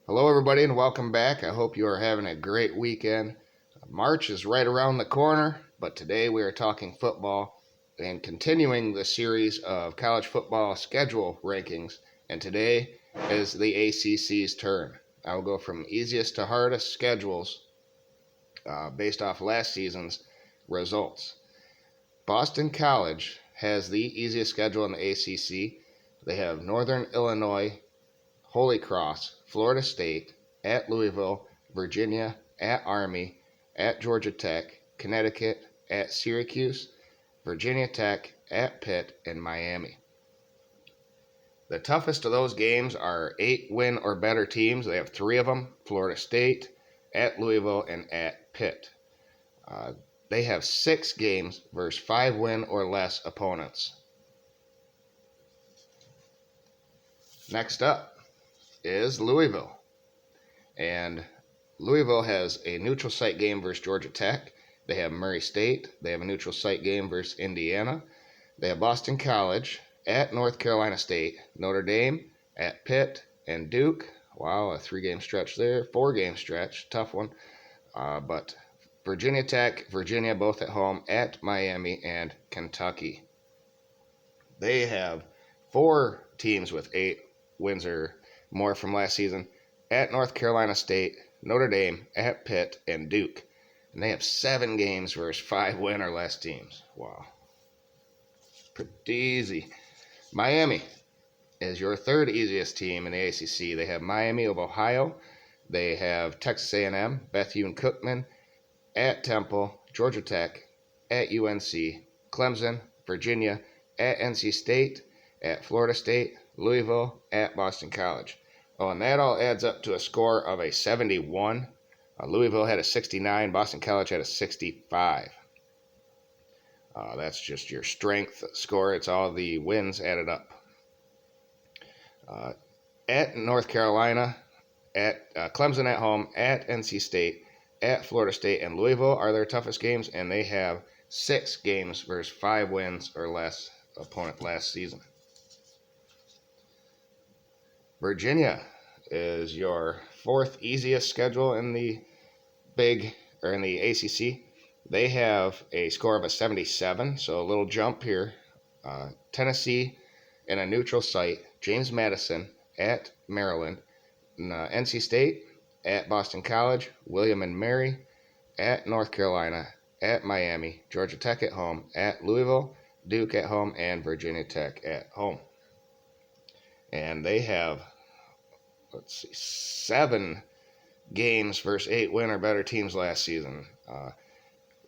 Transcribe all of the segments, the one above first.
Hello, everybody, and welcome back. I hope you are having a great weekend. March is right around the corner, but today we are talking football and continuing the series of college football schedule rankings. And today is the ACC's turn. I will go from easiest to hardest schedules based off last season's results. Boston College has the easiest schedule in the ACC. They have Northern Illinois, Holy Cross, Florida State, at Louisville, Virginia, at Army, at Georgia Tech, Connecticut, at Syracuse, Virginia Tech, at Pitt, and Miami. The toughest of those games are 8-win or better teams. They have 3 of them: Florida State, at Louisville, and at Pitt. They have 6 games versus 5-win or less opponents. Next up is Louisville. And Louisville has a neutral site game versus Georgia Tech. They have Murray State. They have a neutral site game versus Indiana. They have Boston College at North Carolina State, Notre Dame at Pitt and Duke. Wow, a 3-game stretch there, 4-game stretch, tough one. But Virginia Tech, Virginia both at home at Miami and Kentucky. They have 4 teams with 8 wins or more from last season: at North Carolina State, Notre Dame, at Pitt, and Duke. And they have 7 games versus 5-win or less teams. Wow. Pretty easy. Miami is your 3rd easiest team in the ACC. They have Miami of Ohio. They have Texas A&M, Bethune-Cookman, at Temple, Georgia Tech, at UNC, Clemson, Virginia, at NC State, at Florida State, Louisville, at Boston College. Oh, and that all adds up to a score of a 71. Louisville had a 69. Boston College had a 65. That's just your strength score. It's all the wins added up. At North Carolina, at Clemson at home, at NC State, at Florida State, and Louisville are their toughest games, and they have 6 games versus 5 wins or less opponent last season. Virginia is your 4th easiest schedule in the ACC. They have a score of a 77, so a little jump here. Tennessee in a neutral site, James Madison at Maryland, NC State at Boston College, William and Mary at North Carolina, at Miami, Georgia Tech at home, at Louisville, Duke at home, and Virginia Tech at home. And they have, 7 games versus 8-win or better teams last season.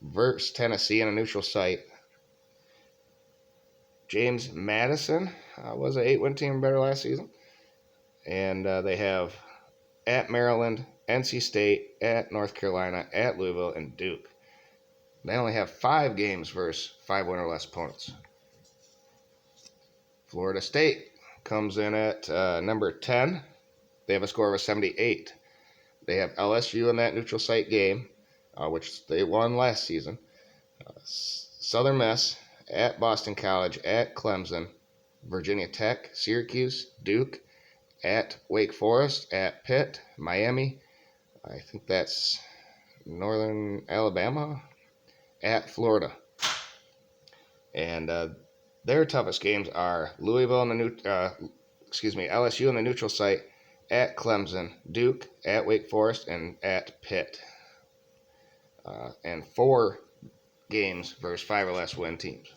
Versus Tennessee in a neutral site, James Madison was an 8-win team or better last season. And they have at Maryland, NC State, at North Carolina, at Louisville, and Duke. They only have 5 games versus 5-win or less opponents. Florida State comes in at number 10. They have a score of a 78. They have LSU in that neutral site game, which they won last season. Southern Miss at Boston College, at Clemson, Virginia Tech, Syracuse, Duke, at Wake Forest, at Pitt, Miami, I think that's Northern Alabama, at Florida. And their toughest games are Louisville in the LSU in the neutral site, at Clemson, Duke, at Wake Forest, and at Pitt. And 4 games versus 5 or less win teams.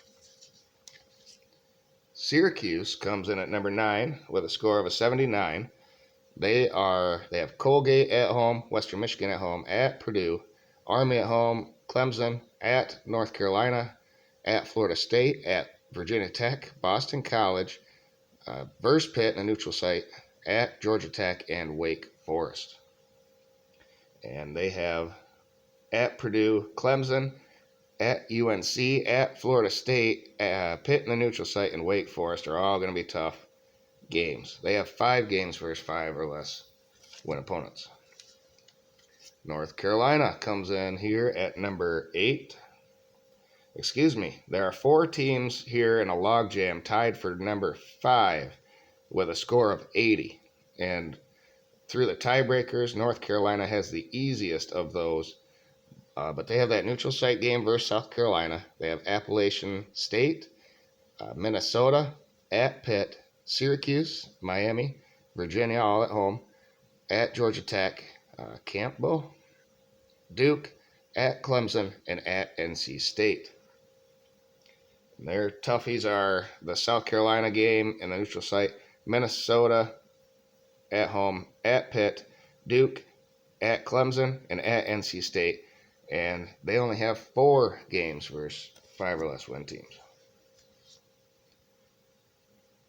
Syracuse comes in at number 9 with a score of a 79. They have Colgate at home, Western Michigan at home, at Purdue, Army at home, Clemson, at North Carolina, at Florida State, at Virginia Tech, Boston College, versus Pitt in a neutral site, at Georgia Tech, and Wake Forest. And they have at Purdue, Clemson, at UNC, at Florida State, Pitt in the neutral site, and Wake Forest are all going to be tough games. They have 5 games versus 5 or less win opponents. North Carolina comes in here at number 8. There are 4 teams here in a logjam tied for number 5 with a score of 80. And through the tiebreakers. North Carolina has the easiest of those, but they have that neutral site game versus South Carolina. They have Appalachian State, Minnesota, at Pitt, Syracuse, Miami, Virginia all at home, at Georgia Tech, Campbell, Duke, at Clemson, and at NC State. And their toughies are the South Carolina game in the neutral site, Minnesota at home, at Pitt, Duke, at Clemson, and at NC State. And they only have 4 games versus 5 or less win teams.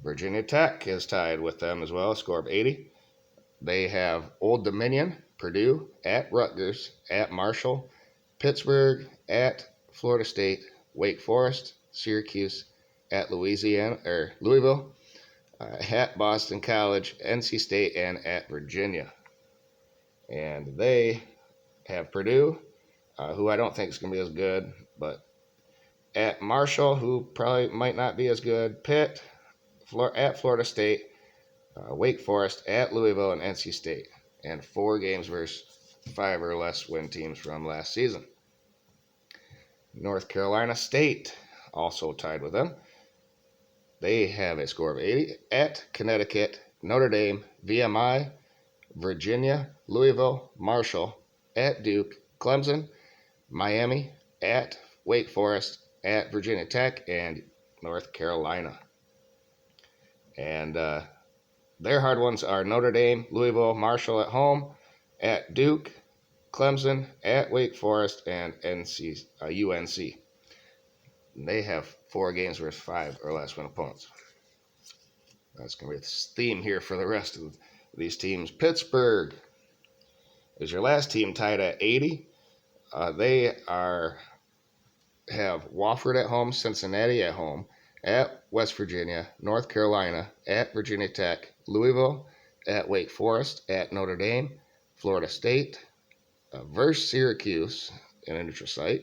Virginia Tech is tied with them as well, a score of 80. They have Old Dominion, Purdue, at Rutgers, at Marshall, Pittsburgh, at Florida State, Wake Forest, Syracuse, at Louisville, at Boston College, NC State, and at Virginia. And they have Purdue, who I don't think is going to be as good, but at Marshall, who probably might not be as good, Pitt, at Florida State, Wake Forest, at Louisville, and NC State. And 4 games versus 5 or less win teams from last season. North Carolina State also tied with them. They have a score of 80 at Connecticut, Notre Dame, VMI, Virginia, Louisville, Marshall, at Duke, Clemson, Miami, at Wake Forest, at Virginia Tech, and North Carolina. And their hard ones are Notre Dame, Louisville, Marshall at home, at Duke, Clemson, at Wake Forest, and UNC. And they have 4 games versus 5 or less win opponents. That's going to be a theme here for the rest of these teams. Pittsburgh is your last team, tied at 80. They have Wofford at home, Cincinnati at home, at West Virginia, North Carolina, at Virginia Tech, Louisville, at Wake Forest, at Notre Dame, Florida State, versus Syracuse in a neutral site,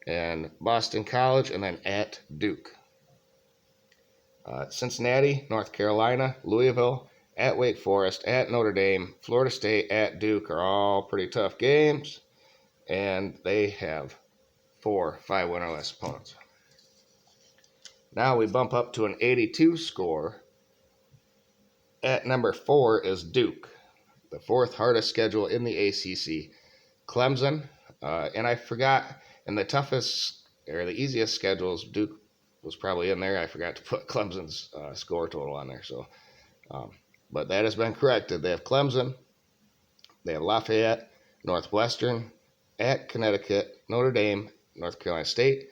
and Boston College, and then at Duke. Cincinnati, North Carolina, Louisville, at Wake Forest, at Notre Dame, Florida State, at Duke are all pretty tough games, and they have 4 5-win or less opponents. Now we bump up to an 82 score. At number 4 is Duke, the 4th hardest schedule in the ACC. Clemson, and I forgot, in the toughest or the easiest schedules, Duke was probably in there. I forgot to put Clemson's score total on there. So, but that has been corrected. They have Clemson, they have Lafayette, Northwestern, at Connecticut, Notre Dame, North Carolina State,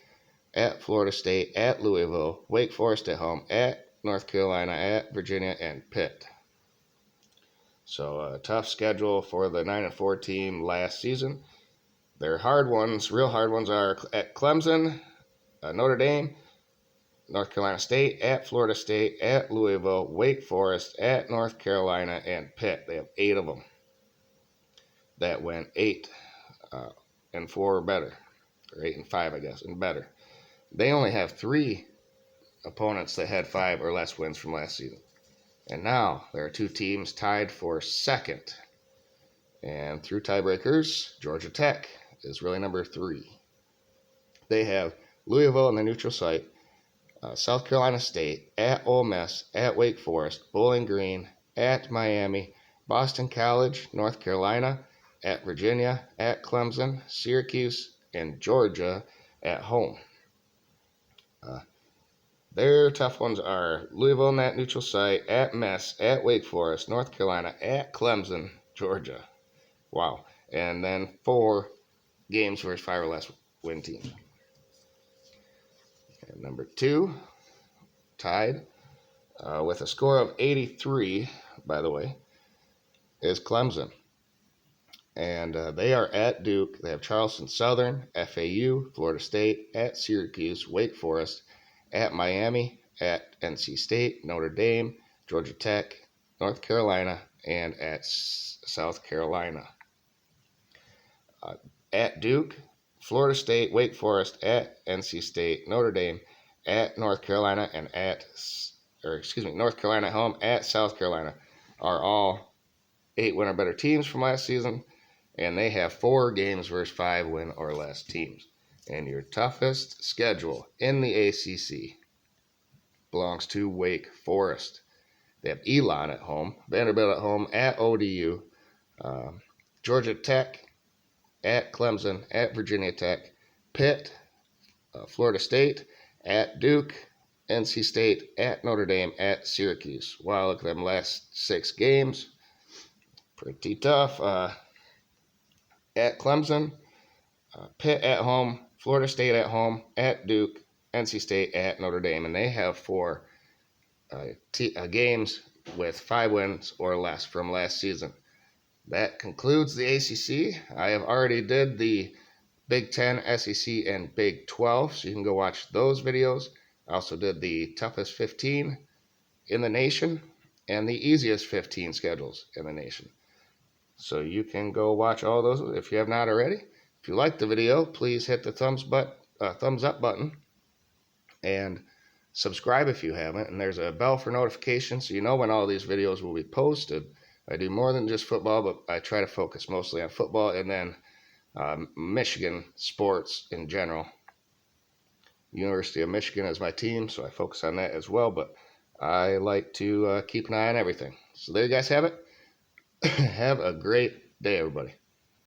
at Florida State, at Louisville, Wake Forest at home, at North Carolina, at Virginia, and Pitt. So a tough schedule for the 9-4 team last season. Their hard ones, real hard ones, are at Clemson, Notre Dame, North Carolina State, at Florida State, at Louisville, Wake Forest, at North Carolina, and Pitt. They have 8 of them that went 8-4 or better, or 8-5, I guess, and better. They only have 3 opponents that had 5 or less wins from last season. And now there are 2 teams tied for second. And through tiebreakers, Georgia Tech is really number 3. They have Louisville in the neutral site, South Carolina State, at Ole Miss, at Wake Forest, Bowling Green, at Miami, Boston College, North Carolina, at Virginia, at Clemson, Syracuse, and Georgia at home. Their tough ones are Louisville in that neutral site, at Miss, at Wake Forest, North Carolina, at Clemson, Georgia. Wow. And then 4 games versus 5 or less win teams. And number 2, tied with a score of 83, by the way, is Clemson. And they are at Duke. They have Charleston Southern, FAU, Florida State, at Syracuse, Wake Forest, at Miami, at NC State, Notre Dame, Georgia Tech, North Carolina, and at South Carolina. At Duke, Florida State, Wake Forest, at NC State, Notre Dame, at North Carolina, and North Carolina at home, at South Carolina are all 8 win or better teams from last season, and they have 4 games versus 5 win or less teams. And your toughest schedule in the ACC belongs to Wake Forest. They have Elon at home, Vanderbilt at home, at ODU, Georgia Tech, at Clemson, at Virginia Tech, Pitt, Florida State, at Duke, NC State, at Notre Dame, at Syracuse. Wow, look at them last 6 games. Pretty tough. At Clemson, Pitt at home, Florida State at home, at Duke, NC State, at Notre Dame. And they have 4 games with 5 wins or less from last season. That concludes the ACC. I have already did the Big 10, SEC, and Big 12, so you can go watch those videos. I also did the toughest 15 in the nation and the easiest 15 schedules in the nation. So you can go watch all those if you have not already. If you liked the video, please hit the thumbs up button and subscribe if you haven't. And there's a bell for notifications so you know when all these videos will be posted. I do more than just football, but I try to focus mostly on football and then Michigan sports in general. University of Michigan is my team, so I focus on that as well, but I like to keep an eye on everything. So there you guys have it. Have a great day, everybody.